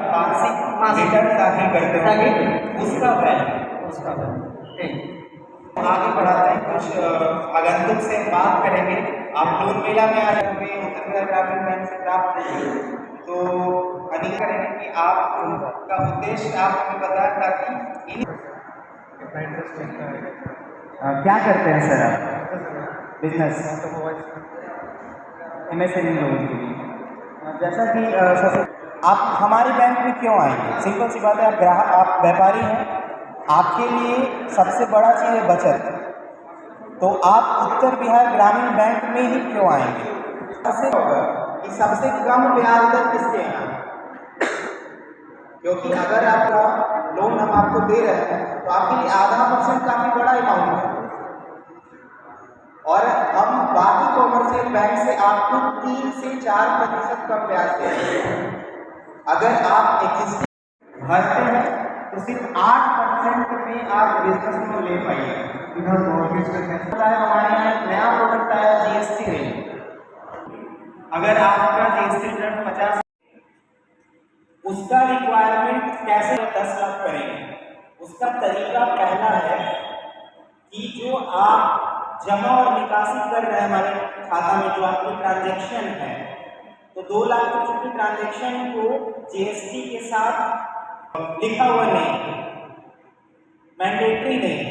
वार्षिक रिटर्न दाखिल करते हो उसका ठीक। आगे बढ़ाते हैं, कुछ आगंतुक से बात करेंगे। आप लोन मेला में आए हुए उत्तर बिहार ग्रामीण बैंक से प्राप्त हुए, तो अनिल करेंगे कि आपका उद्देश्य आप हमें बताएं ताकि इन क्या करते हैं सर आप? बिजनेस MSME लोगों के लिए। जैसा कि सबसे आप हमारे बैंक में क्यों आएंगे? सिंपल सी बात है, आप ग्राहक, आप व्यापारी हैं, आपके लिए सबसे बड़ा चीज़ है बचत। तो आप उत्तर बिहार ग्रामीण बैंक में ही क्यों आएंगे? ऐसे होगा कि सबसे कम ब्याज दर किसके यहाँ, क्योंकि अगर आपका लोन हम आपको दे रहे हैं तो आपके लिए 0.5% काफ़ी बड़ा अमाउंट है, और हम बाकी कॉमर्शियल बैंक से आपको 3 से 4% कम ब्याज देते हैं। अगर आप एग्जिस्टिंग भरते हैं तो सिर्फ 8% में आप बिजनेस लोन ले पाइए। हमारे यहाँ एक नया प्रोडक्ट आया GST रेट। अगर आपका GST रिटर्न 50, उसका रिक्वायरमेंट कैसे 10 लाख करेंगे? उसका तरीका पहला है कि जो आप जमा और निकासी कर रहे हैं हमारे खाता में, जो आपकी ट्रांजैक्शन है, तो 2 लाख की चूंकि ट्रांजैक्शन को GST के साथ लिखा हुआ नहीं, मैंडेटरी नहीं,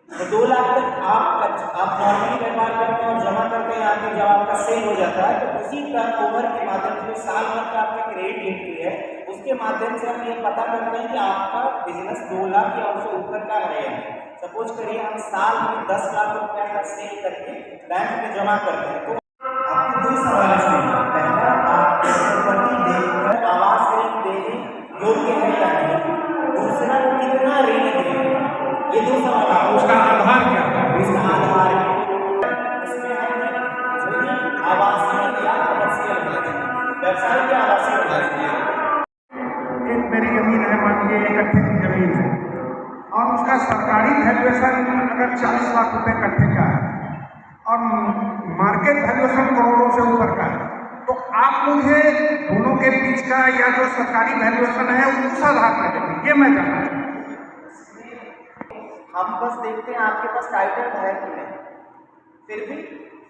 तो 2 लाख तक आप नॉर्मली व्यापार करते हैं और जमा करते हैं, आगे जब आपका सेल हो जाता है तो उसी टर्नओवर के माध्यम से साल भर का आपका क्रेडिट हिस्ट्री है, उसके माध्यम से हम ये पता करते हैं कि आपका बिजनेस 2 लाख या उससे ऊपर का है। सपोज करिए हम साल में 10 लाख रुपया का सेल करके बैंक में जमा करते हैं, तो आपके 2 सवाल हैं। पहला, आप प्रॉपर्टी देकर आवास ऋण देने योग्य है या नहीं? दूसरा, कितना ऋण देंगे? ये 2 सवाल। उसका आधार क्या है? इसका आधार इसमें आवासीय या कमर्शियल व्यवसाय के आवासीय। एक मेरी जमीन है, मान लीजिए 1 कट्ठे की जमीन है, और उसका सरकारी वैल्यूएशन अगर 40 लाख रुपए कट्ठे का है और मार्केट वैल्यूएशन करोड़ों से ऊपर का है, तो आप मुझे दोनों के बीच का या जो सरकारी वैल्यूएशन है उस आधार पर देंगे, ये मैं जानना चाहूँ। हम बस देखते हैं आपके पास टाइटल है कि नहीं, फिर भी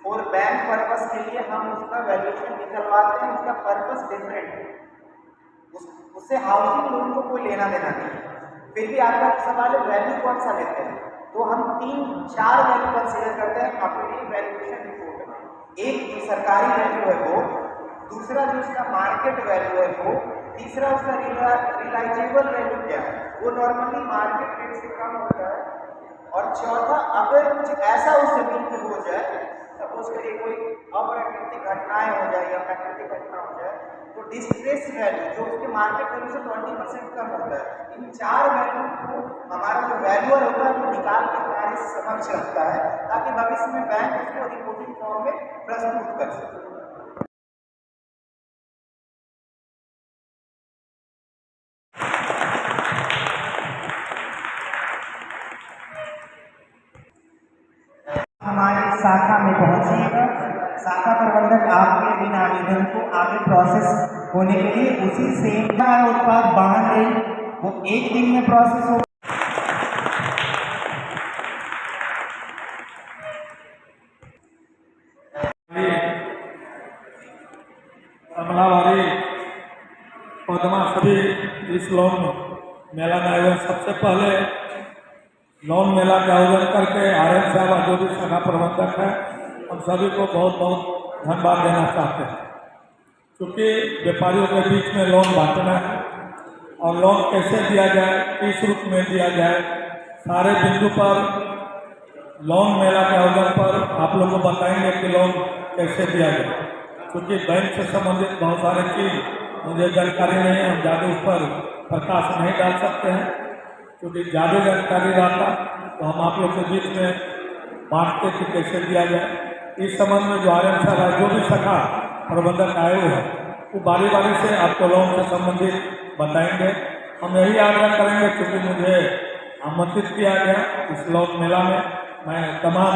और बैंक पर्पस के लिए हम उसका वैल्यूएशन निकलवाते हैं। उसका पर्पस डिफरेंट है, उससे हाउसिंग लोन को कोई लेना देना नहीं। फिर भी आपका सवाल है वैल्यू कौन सा लेते हैं, तो हम 3-4 वैल्यू कंसीडर करते हैं अपनी वैल्यूएशन रिपोर्ट में। एक जो सरकारी वैल्यू है वो, दूसरा जो उसका मार्केट वैल्यू है वो, तीसरा उसका रिलाइजेबल वैल्यू क्या है, वो नॉर्मली मार्केट रेट से कम होता है, और चौथा, अगर कुछ ऐसा उस जमीन में हो जाए, सपोज करिए कोई अप्राकृतिक घटनाएं हो जाए या प्राकृतिक घटना हो जाए, तो डिस्ट्रेस वैल्यू जो उसके मार्केट वैल्यू से 20% कम होता है। इन 4 वैल्यू को हमारा जो वैल्यूअर होता है वो निकाल के हमारे समक्ष रखता है, ताकि भविष्य में बैंक उसको रिपोर्टिंग फॉर्म में प्रस्तुत कर सके। हमारे शाखा में पहुंचिएगा, शाखा प्रबंधक आपके बिना आवेदन को आगे प्रोसेस होने के लिए उसी सेम उत्पाद बाहर ले, वो 1 दिन में प्रोसेस हो। अमलावारी पदमा सभी इस लोन मेला में आयोजन, सबसे पहले लोन मेला का आयोजन करके RM साहब जो भी शाखा प्रबंधक है, हम सभी को बहुत बहुत धन्यवाद देना चाहते हैं, क्योंकि व्यापारियों के बीच में लोन बांटना है और लोन कैसे दिया जाए, किस रूप में दिया जाए, सारे बिंदु पर लोन मेला के आयोजन पर आप लोग को बताएंगे कि लोन कैसे दिया जाए, क्योंकि बैंक से संबंधित बहुत सारे चीज़ मुझे जानकारी नहीं है, हम ज़्यादा उस पर प्रकाश नहीं डाल सकते हैं, क्योंकि ज़्यादा जानकारी रहता तो हम आप लोग के बीच में बांटते कि कैसे दिया जाए। इस संबंध में जो RM साहब जो भी शाखा प्रबंधक आए हुए हैं वो बारी बारी से आपको लोन से संबंधित बताएंगे। हम यही आग्रह करेंगे, क्योंकि मुझे आमंत्रित किया गया इस लोन मेला में, मैं तमाम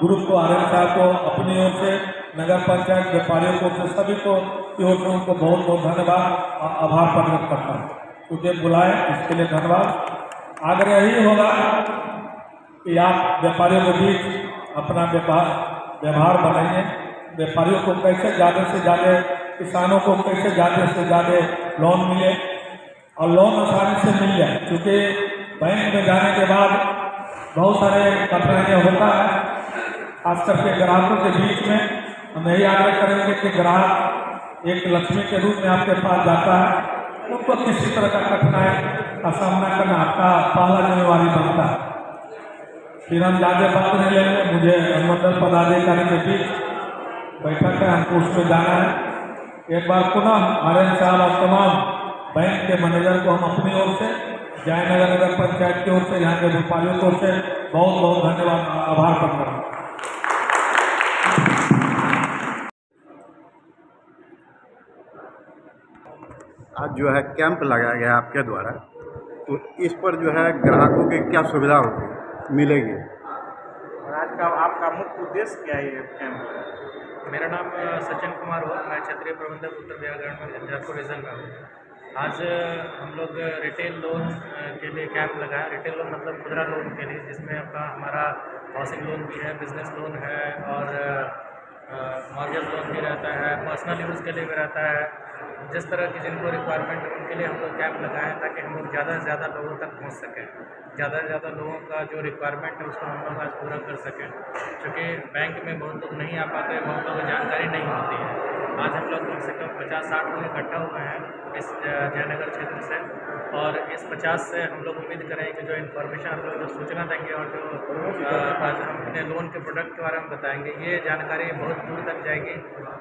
ग्रुप को RM साहब को अपनी ओर से नगर पंचायत व्यापारियों को से सभी को की ओर से उनको बहुत बहुत धन्यवाद और आभार प्रकट करता हूँ। मुझे बुलाए इसके लिए धन्यवाद। आग्रह यही होगा कि आप व्यापारियों के बीच अपना व्यवहार बनाइए। व्यापारियों को कैसे ज़्यादा से ज़्यादा, किसानों को कैसे ज़्यादा से ज़्यादा लोन मिले और लोन आसानी से मिल जाए, क्योंकि बैंक में जाने के बाद बहुत सारे कठिनाइयाँ होता है, खास करके ग्राहकों के बीच में। हम यही आग्रह करेंगे कि ग्राहक एक लक्ष्मी के रूप में आपके पास जाता है, उनको किसी तरह का कठिनाई का सामना करना आपका पहला जिम्मेवारी बनता है। फिर हम ज़्यादा बात नहीं लेंगे, मुझे अनुमंडल पदाधिकारी के बीच बैठक है, हमको उसमें जाना है। एक बार पुनः आर्यन साहब और तमाम बैंक के मैनेजर को हम अपनी ओर से, जयनगर नगर पंचायत की ओर से, यहाँ के व्यापारियों की ओर से बहुत बहुत धन्यवाद, आभार प्रकट करता हूँ। आज जो है कैंप लगाया गया आपके द्वारा, तो इस पर जो है ग्राहकों की क्या सुविधा होगी, मिलेगी? और आज का आपका मुख्य उद्देश्य क्या है ये कैंप? मेरा नाम सचिन कुमार हो, मैं क्षेत्रीय प्रबंधक उत्तर बिहार ग्रामीण बैंक झंझारपुर रीजन का हूँ। आज हम लोग रिटेल लोन के लिए कैंप लगाया। रिटेल लोन मतलब खुदरा लोन के लिए, जिसमें हमारा हाउसिंग लोन भी है, बिजनेस लोन है और मॉर्गेज लोन भी रहता है, पर्सनल यूज़ के लिए भी रहता है। जिस तरह की जिनको रिक्वायरमेंट है उनके लिए हम लोग कैंप लगाएं, ताकि हम लोग ज़्यादा से ज़्यादा लोगों तक पहुंच सकें। ज़्यादा से ज़्यादा लोगों का जो रिक्वायरमेंट है उसको हम लोग आज पूरा कर सकें, क्योंकि बैंक में बहुत लोग नहीं आ पाते, बहुत लोगों को जानकारी नहीं होती है। आज हम लोग कम से कम 50-60 लोग इकट्ठा हुए हैं इस जयनगर क्षेत्र से, और इस 50 से हम लोग उम्मीद करें कि जो इन्फॉर्मेशन हम लोग जो सूचना देंगे और जो आज हम अपने लोन के प्रोडक्ट के बारे में बताएंगे, ये जानकारी बहुत दूर तक जाएगी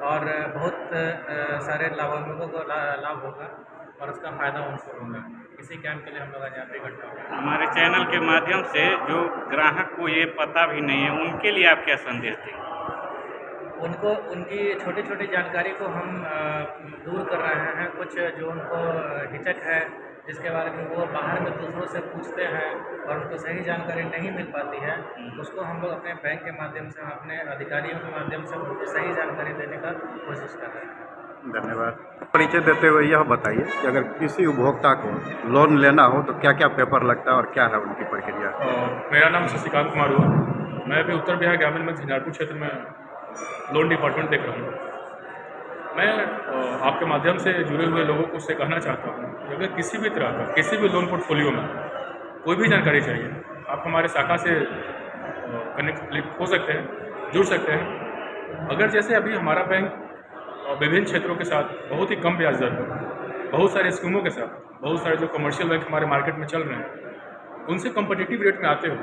और बहुत सारे लाभान्वितों को लाभ होगा और उसका फ़ायदा उनको होगा। इसी कैंप के लिए हम लोग आज यहाँ पे इकट्ठा हुए। हमारे चैनल के माध्यम से जो ग्राहक को ये पता भी नहीं है, उनके लिए आप क्या संदेश देंगे? उनको उनकी छोटी छोटी जानकारी को हम दूर कर रहे हैं। कुछ जो उनको हिचक है, जिसके बारे में वो बाहर में दूसरों से पूछते हैं और उनको सही जानकारी नहीं मिल पाती है, उसको हम लोग अपने बैंक के माध्यम से, अपने अधिकारियों के माध्यम से उनको सही जानकारी देने का कोशिश कर रहे हैं। धन्यवाद। परिचय देते हुए यह बताइए कि अगर किसी उपभोक्ता को लोन लेना हो तो क्या क्या पेपर लगता है और क्या है उनकी प्रक्रिया? मेरा नाम शशिकांत कुमार हुआ, मैं भी उत्तर बिहार ग्रामीण बैंक झंझारपुर क्षेत्र में लोन डिपार्टमेंट देख रहा हूँ। मैं आपके माध्यम से जुड़े हुए लोगों को उससे कहना चाहता हूँ कि अगर किसी भी तरह का, किसी भी लोन पोर्टफोलियो में कोई भी जानकारी चाहिए, आप हमारे शाखा से कनेक्ट हो सकते हैं, जुड़ सकते हैं। अगर जैसे अभी हमारा बैंक विभिन्न क्षेत्रों के साथ बहुत ही कम ब्याज दर पर, बहुत सारे स्कीमों के साथ, बहुत सारे जो कमर्शियल बैंक हमारे मार्केट में चल रहे हैं, उनसे कम्पिटिटिव रेट में आते हो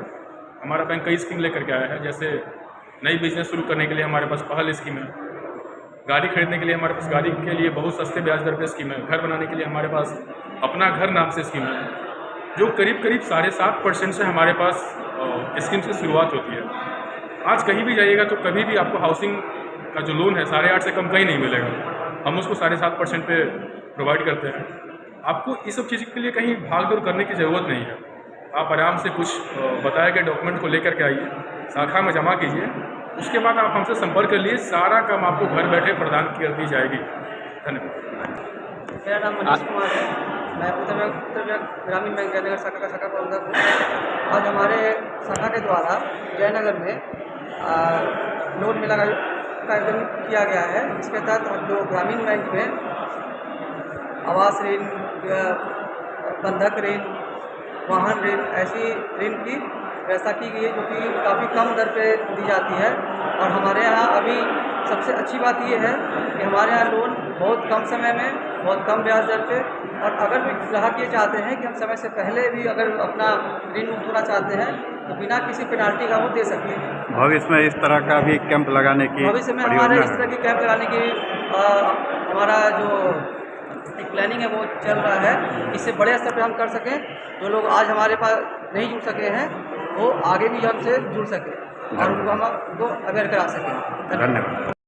हमारा बैंक कई स्कीम लेकर के आया है। जैसे नई बिजनेस शुरू करने के लिए हमारे पास पहल स्कीम है, गाड़ी खरीदने के लिए हमारे पास गाड़ी के लिए बहुत सस्ते ब्याज दर पर स्कीम है, घर बनाने के लिए हमारे पास अपना घर नाम से स्कीम है, जो करीब 7.5% से हमारे पास स्कीम से शुरुआत होती है। आज कहीं भी जाइएगा तो कभी भी आपको हाउसिंग का जो लोन है 8.5 से कम कहीं नहीं मिलेगा। हम उसको 7.5% पे प्रोवाइड करते हैं। आपको इस सब चीज़ के लिए कहीं भाग दौड़ करने की ज़रूरत नहीं है। आप आराम से कुछ बताए गए डॉक्यूमेंट को लेकर के आइए, शाखा में जमा कीजिए, उसके बाद आप हमसे संपर्क कर लिए, सारा काम आपको घर बैठे प्रदान कर दी जाएगी। धन्यवाद। मेरा नाम मनीष कुमार है, मैं उत्तर बिहार ग्रामीण बैंक जयनगर शाखा का शाखा प्रबंधक हूँ। आज हमारे शाखा के द्वारा जयनगर में लोन मेला का आयोजन किया गया है। इसके तहत हम जो ग्रामीण बैंक में आवास ऋण, बंधक ऋण, वाहन ऋण, ऐसी ऋण की व्यवस्था की गई है, जो कि काफ़ी कम दर पे दी जाती है। और हमारे यहाँ अभी सबसे अच्छी बात ये है कि हमारे यहाँ लोन बहुत कम समय में, बहुत कम ब्याज दर पे, और अगर भी ग्राहक ये चाहते हैं कि हम समय से पहले भी अगर अपना ऋण उठाना चाहते हैं तो बिना किसी पेनाल्टी का वो दे सकते हैं। भविष्य में इस तरह का भी कैंप लगाने की भविष्य में हमारे इस तरह की कैंप लगाने की हमारा जो एक प्लानिंग है वो चल रहा है। इससे बड़े स्तर पर हम कर सकें, जो लोग आज हमारे पास नहीं जुड़ सके हैं वो आगे भी हमसे जुड़ सकें और उनको हम उनको अवेयर करा सकें। धन्यवाद।